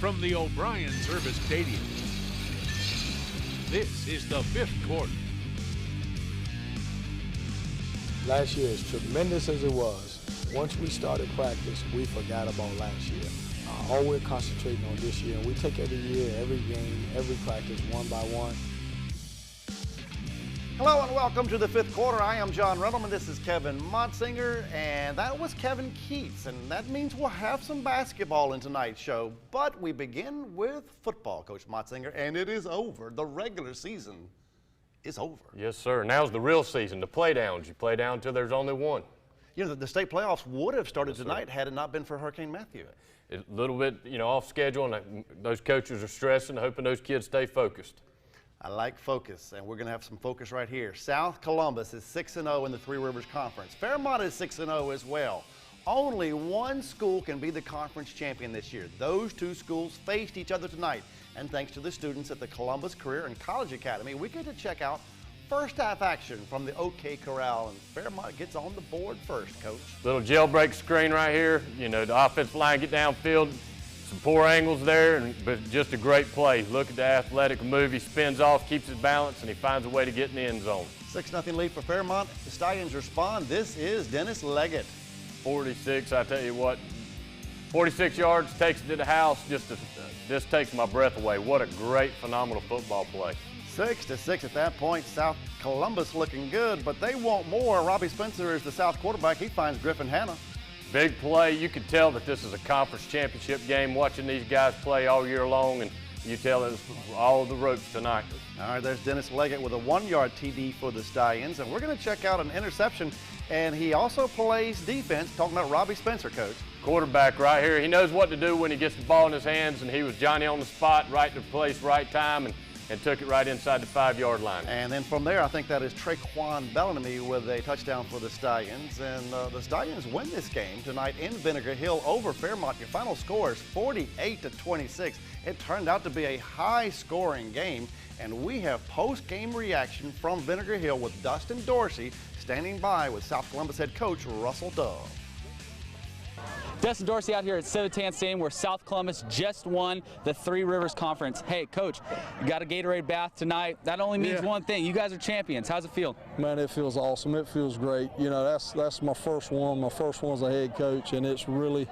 from the O'Brien Service Stadium. This is the fifth quarter. Last year, as tremendous as it was, once we started practice, we forgot about last year. All we're concentrating on this year, and we take every year, every game, every practice, one by one. Hello and welcome to the fifth quarter. I am John Reynolds, this is Kevin Montzinger, and that was Kevin Keats, and that means we'll have some basketball in tonight's show. But we begin with football, Coach Montzinger, and it is over. The regular season is over. Yes, sir. Now's the real season, the play downs. You play down until there's only one. You know, the state playoffs would have started tonight had it not been for Hurricane Matthew. A little bit, off schedule, and those coaches are stressing, hoping those kids stay focused. I like focus, and we're going to have some focus right here. South Columbus is 6-0 in the Three Rivers Conference. Fairmont is 6-0 as well. Only one school can be the conference champion this year. Those two schools faced each other tonight. And thanks to the students at the Columbus Career and College Academy, we get to check out first half action from the OK Corral, and Fairmont gets on the board first, Coach. Little jailbreak screen right here. The offensive line get downfield, some poor angles there, but just a great play. Look at the athletic move. He spins off, keeps his balance, and he finds a way to get in the end zone. 6-0 lead for Fairmont. The Stallions respond. This is Dennis Leggett. 46, I tell you what, 46 yards, takes it to the house, just takes my breath away. What a great, phenomenal football play. 6-6 at that point. South Columbus looking good, but they want more. Robbie Spencer is the South quarterback. He finds Griffin Hanna. Big play. You could tell that this is a conference championship game, watching these guys play all year long, and you tell it was all the ropes tonight. All right, there's Dennis Leggett with a 1-yard TD for the Stallions, and we're going to check out an interception, and he also plays defense, talking about Robbie Spencer, Coach. Quarterback right here. He knows what to do when he gets the ball in his hands, and he was Johnny on the spot, right to place, right time, and took it right inside the 5-yard line. And then from there, I think that is Traquan Bellamy with a touchdown for the Stallions. And the Stallions win this game tonight in Vinegar Hill over Fairmont. Your final score is 48-26. It turned out to be a high-scoring game. And we have post-game reaction from Vinegar Hill with Dustin Dorsey standing by with South Columbus head coach Russell Dove. Dustin Dorsey out here at Civitan Stadium where South Columbus just won the Three Rivers Conference. Hey, Coach, you got a Gatorade bath tonight. That only means one thing. You guys are champions. How's it feel? Man, it feels awesome. It feels great. That's my first one. My first one as a head coach, and it's really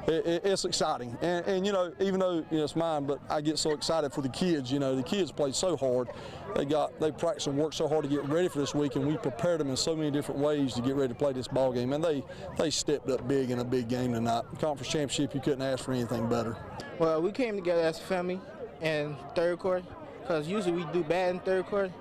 it's exciting. And even though it's mine, but I get so excited for the kids. The kids play so hard. They practice and work so hard to get ready for this week, and we prepared them in so many different ways to get ready to play this ball game. And they stepped up big in a big game tonight. Conference championship, you couldn't ask for anything better. Well, we came together as a family in third quarter, because usually we do bad in third quarter.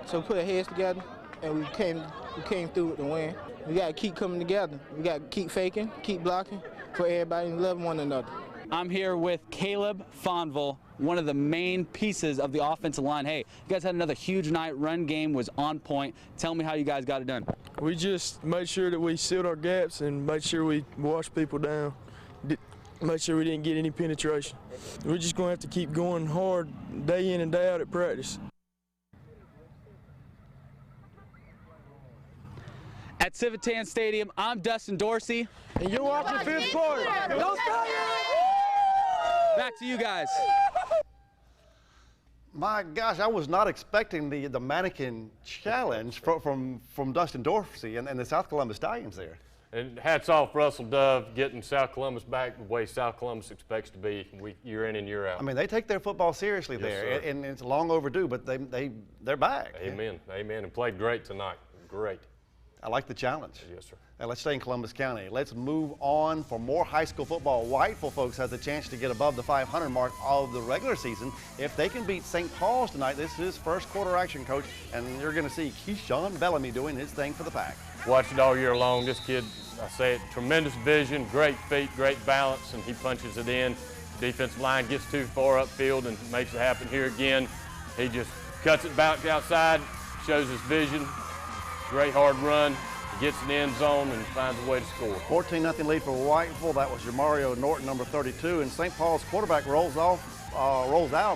So we put our heads together, and we came through with the win. We got to keep coming together. We got to keep faking, keep blocking for everybody to love one another. I'm here with Caleb Fonville, one of the main pieces of the offensive line. Hey, you guys had another huge night. Run game was on point. Tell me how you guys got it done. We just made sure that we sealed our gaps and made sure we washed people down. Made sure we didn't get any penetration. We're just going to have to keep going hard day in and day out at practice. At Civitan Stadium, I'm Dustin Dorsey. And you're watching fifth quarter. Go Stallions! Back to you guys. My gosh, I was not expecting the mannequin challenge from Dustin Dorsey and the South Columbus Stallions there. And hats off Russell Dove getting South Columbus back the way South Columbus expects to be year in and year out. I mean, they take their football seriously there, and it's long overdue, but they're back. Amen, amen, and played great tonight. Great. I like the challenge. Yes, sir. Now let's stay in Columbus County. Let's move on for more high school football. Whiteville folks has a chance to get above the 500 mark of the regular season. If they can beat St. Paul's tonight, this is first quarter action, Coach, and you're going to see Keyshawn Bellamy doing his thing for the Pack. Watched it all year long. This kid, I say it, tremendous vision, great feet, great balance, and he punches it in. Defensive line gets too far upfield and makes it happen here again. He just cuts it back outside, shows his vision. Great hard run, gets in the end zone and finds a way to score. 14-0 lead for Whiteville. That was Jamario Norton, number 32. And St. Paul's quarterback rolls out,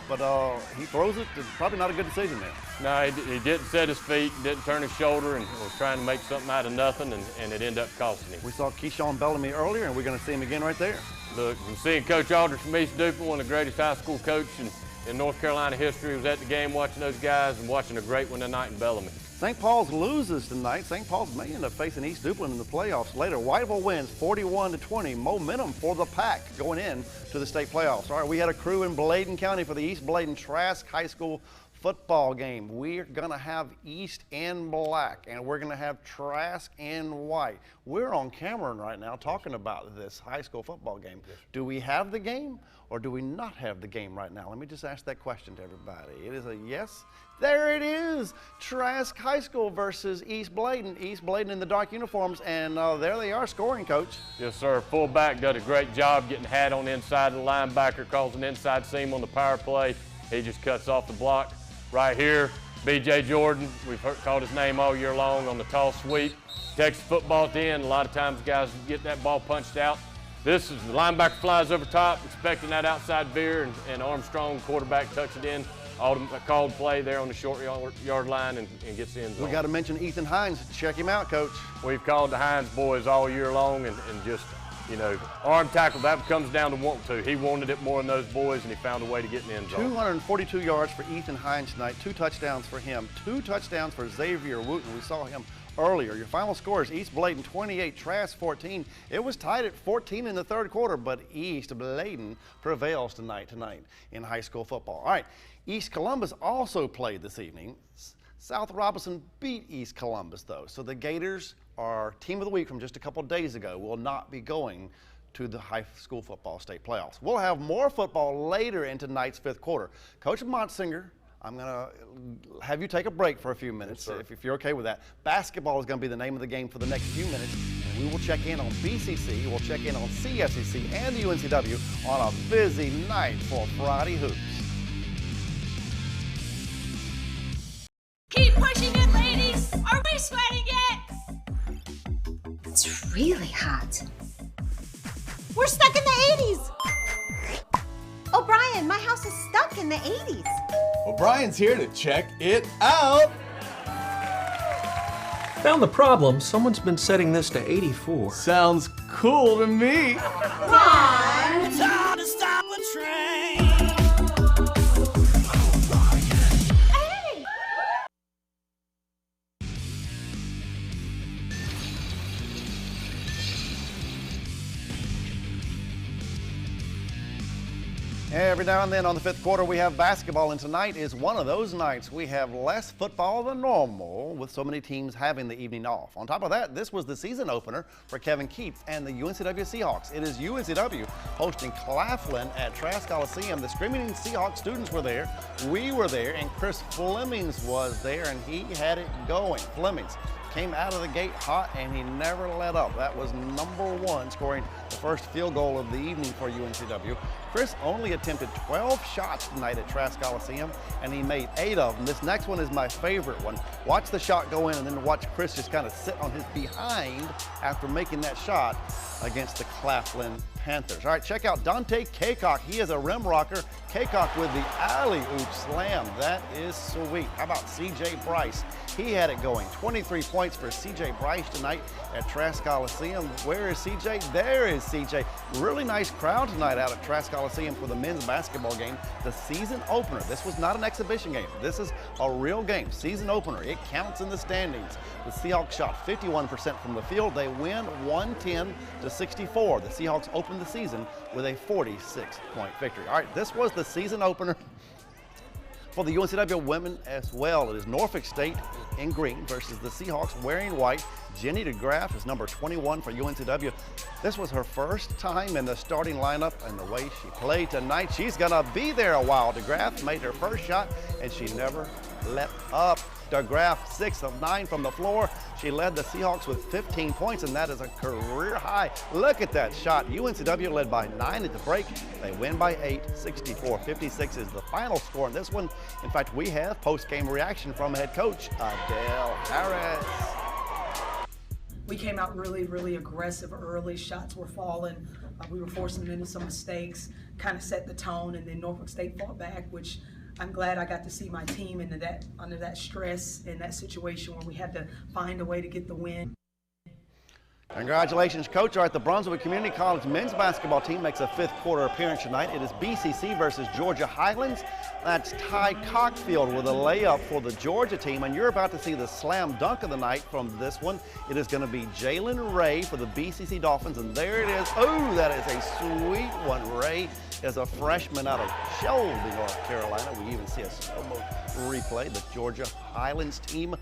but he throws it. It's probably not a good decision there. No, he didn't set his feet, didn't turn his shoulder, and was trying to make something out of nothing, and it ended up costing him. We saw Keyshawn Bellamy earlier, and we're going to see him again right there. Look, and seeing Coach Aldridge from East Duplin, one of the greatest high school coaches in North Carolina history, was at the game watching those guys and watching a great one tonight in Bellamy. St. Paul's loses tonight. St. Paul's may end up facing East Duplin in the playoffs later. Whiteville wins 41-20. Momentum for the Pack going in to the state playoffs. All right, we had a crew in Bladen-County for the East Bladen-Trask High School football game. We're going to have East in black, and we're going to have Trask in white. We're on camera right now talking about this high school football game. Do we have the game, or do we not have the game right now? Let me just ask that question to everybody. It is a yes. There it is. Trask High School versus East Bladen. East Bladen in the dark uniforms, and there they are scoring, Coach. Yes, sir. Fullback did a great job getting had on the inside of the linebacker, calls an inside seam on the power play. He just cuts off the block. Right here, B.J. Jordan, we've called his name all year long on the toss sweep. Texas football at the end, a lot of times guys get that ball punched out. This is the linebacker flies over top, expecting that outside veer, and Armstrong, quarterback, tucks it in. Called play there on the short yard line and gets the end zone. We got to mention Ethan Hines. Check him out, Coach. We've called the Hines boys all year long and just, you know, arm tackle, that comes down to want to. He wanted it more than those boys, and he found a way to get in the end zone. 242 yards for Ethan Hines tonight, 2 touchdowns for him, 2 touchdowns for Xavier Wooten. We saw him earlier. Your final score is East Bladen 28, Trask 14. It was tied at 14 in the third quarter, but East Bladen prevails tonight in high school football. All right, East Columbus also played this evening. South Robinson beat East Columbus, though. So the Gators, our team of the week from just a couple of days ago, will not be going to the high school football state playoffs. We'll have more football later in tonight's 5th quarter. Coach Montsinger, I'm going to have you take a break for a few minutes, yes, if you're okay with that. Basketball is going to be the name of the game for the next few minutes. And we will check in on BCC, we'll check in on CSEC and the UNCW on a busy night for Friday Hoops. Keep pushing it, ladies! Are we sweating yet? It's really hot. We're stuck in the 80s! Oh, Brian, my house is stuck in the 80s. Well, Brian's here to check it out. Found the problem. Someone's been setting this to 84. Sounds cool to me. Ron! It's hard to stop a train. Every now and then on the 5th quarter we have basketball, and tonight is one of those nights. We have less football than normal with so many teams having the evening off. On top of that, this was the season opener for Kevin Keats and the UNCW Seahawks. It is UNCW hosting Claflin at Trask Coliseum. The Screaming Seahawks students were there, we were there, and Chris Flemings was there, and he had it going. Flemings came out of the gate hot, and he never let up. That was #1, scoring the first field goal of the evening for UNCW. Chris only attempted 12 shots tonight at Trask Coliseum, and he made 8 of them. This next one is my favorite one. Watch the shot go in, and then watch Chris just kind of sit on his behind after making that shot against the Claflin Panthers. All right, check out Dante Kaycock. He is a rim rocker. Kaycock with the alley-oop slam. That is sweet. How about C.J. Bryce? He had it going. 23 points for C.J. Bryce tonight at Trask Coliseum. Where is C.J.? There is C.J. Really nice crowd tonight out at Trask Coliseum for the men's basketball game. The season opener. This was not an exhibition game. This is a real game. Season opener. It counts in the standings. The Seahawks shot 51% from the field. They win 110-64. The Seahawks opened the season with a 46-point victory. All right, this was the season opener for the UNCW women as well. It is Norfolk State in green versus the Seahawks wearing white. Jenny DeGraff is number 21 for UNCW. This was her first time in the starting lineup, and the way she played tonight, she's gonna be there a while. DeGraff made her first shot, and she never let up. DeGraff 6 of 9 from the floor. She led the Seahawks with 15 points, and that is a career high. Look at that shot. UNCW led by 9 at the break. They win by 8, 64-56 is the final score in this one. In fact, we have post-game reaction from head coach Adele Harris. We came out really aggressive early. Shots were falling. We were forcing them into some mistakes, kind of set the tone, and then Norfolk State fought back, which I'm glad I got to see my team under that stress in that situation where we had to find a way to get the win. Congratulations, Coach. All right, the Brunswick Community College men's basketball team makes a fifth quarter appearance tonight. It is BCC versus Georgia Highlands. That's Ty Cockfield with a layup for the Georgia team, and you're about to see the slam dunk of the night from this one. It is going to be Jalen Ray for the BCC Dolphins, and there it is. Oh, that is a sweet one. Ray is a freshman out of Shelby, North Carolina. We even see a slow-mo replay. The Georgia Highlands team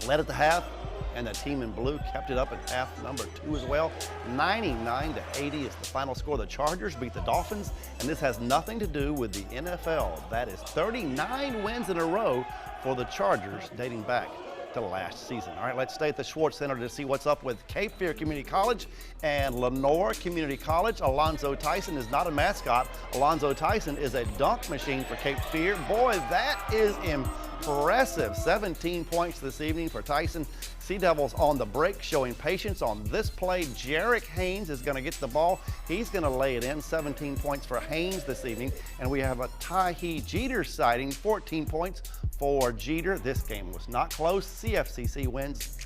led at the half, and the team in blue kept it up in half number 2 as well. 99-80 is the final score. The Chargers beat the Dolphins, and this has nothing to do with the NFL. That is 39 wins in a row for the Chargers dating back to last season. All right, let's stay at the Schwartz Center to see what's up with Cape Fear Community College and Lenore Community College. Alonzo Tyson is not a mascot. Alonzo Tyson is a dunk machine for Cape Fear. Boy, that is impressive. 17 points this evening for Tyson. Sea Devils on the break, showing patience on this play. Jarek Haynes is going to get the ball. He's going to lay it in. 17 points for Haynes this evening. And we have a Tahi Jeter sighting, 14 points for Jeter. This game was not close. CFCC wins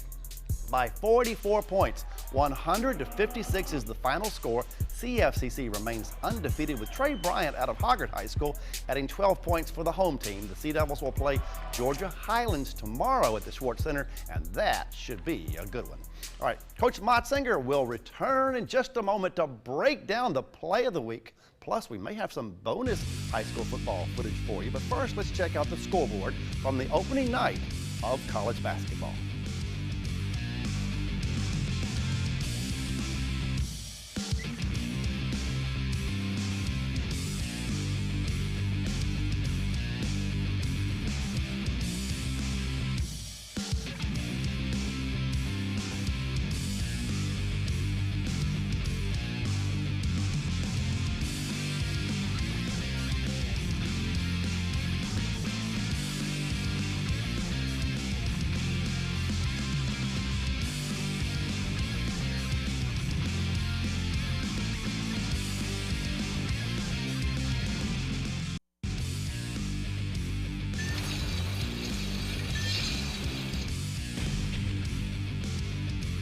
by 44 points. 100-56 is the final score. CFCC remains undefeated with Trey Bryant out of Hoggard High School adding 12 points for the home team. The Sea Devils will play Georgia Highlands tomorrow at the Schwartz Center, and that should be a good one. All right, Coach Motzinger will return in just a moment to break down the play of the week. Plus, we may have some bonus high school football footage for you. But first, let's check out the scoreboard from the opening night of college basketball.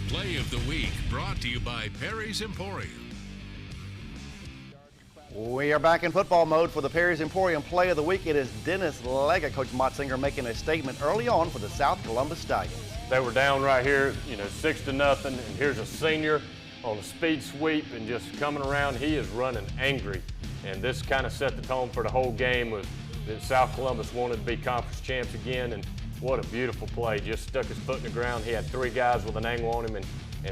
Play of the week brought to you by Perry's Emporium. We are back in football mode for the Perry's Emporium play of the week. It is Dennis Leggett, Coach Motzinger, making a statement early on for the South Columbus Stallions. They were down right here, 6-0, and here's a senior on a speed sweep and just coming around. He is running angry, and this kind of set the tone for the whole game. Was that South Columbus wanted to be conference champs again, and what a beautiful play. Just stuck his foot in the ground. He had 3 guys with an angle on him, and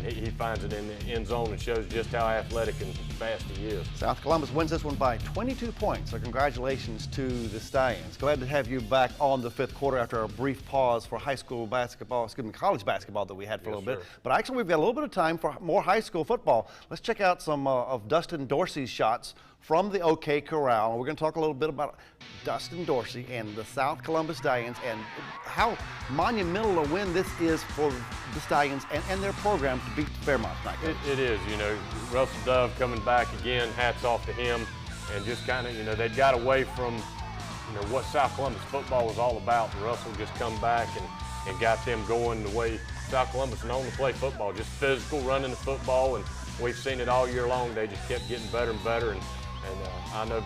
he finds it in the end zone and shows just how athletic and fast he is. South Columbus wins this one by 22 points, so congratulations to the Stallions. Glad to have you back on the 5th quarter after a brief pause for high school basketball, college basketball that we had for a little bit. But actually, we've got a little bit of time for more high school football. Let's check out some of Dustin Dorsey's shots from the OK Corral. And we're going to talk a little bit about Dustin Dorsey and the South Columbus Stallions and how monumental a win this is for the Stallions and their program to beat Fairmont tonight. It is, Russell Dove coming back again, hats off to him, and just kind of, they got away from, what South Columbus football was all about, and Russell just come back and got them going the way South Columbus known to play football, just physical, running the football, and we've seen it all year long. They just kept getting better and better, and I know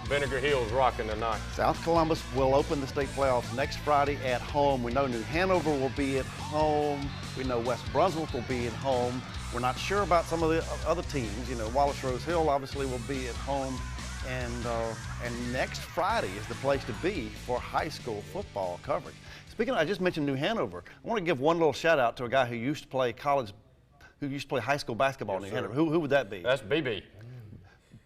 Vinegar Hill's rocking tonight. South Columbus will open the state playoffs next Friday at home. We know New Hanover will be at home. We know West Brunswick will be at home. We're not sure about some of the other teams. Wallace Rose Hill obviously will be at home. And next Friday is the place to be for high school football coverage. Speaking of, I just mentioned New Hanover. I want to give one little shout out to a guy who used to play high school basketball in New Hanover. Who would that be? That's BB.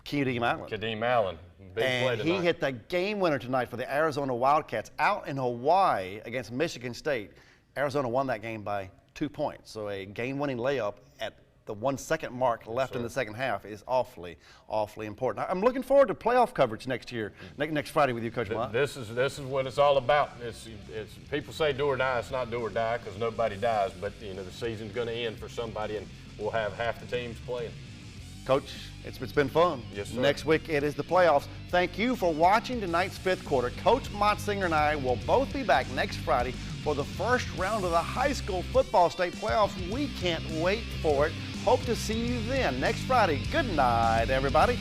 Kadeem Allen. Kadeem Allen. Big play tonight. He hit the game winner tonight for the Arizona Wildcats out in Hawaii against Michigan State. Arizona won that game by 2 points. So a game-winning layup at the 1 second mark left in the second half is awfully, awfully important. I'm looking forward to playoff coverage next year, next Friday with you, Coach Mott. This is what it's all about. It's people say do or die. It's not do or die because nobody dies, but the season's going to end for somebody, and we'll have half the teams playing. Coach, it's been fun. Yes, sir. Next week it is the playoffs. Thank you for watching tonight's 5th quarter. Coach Motzinger and I will both be back next Friday for the first round of the high school football state playoffs. We can't wait for it. Hope to see you then next Friday. Good night, everybody.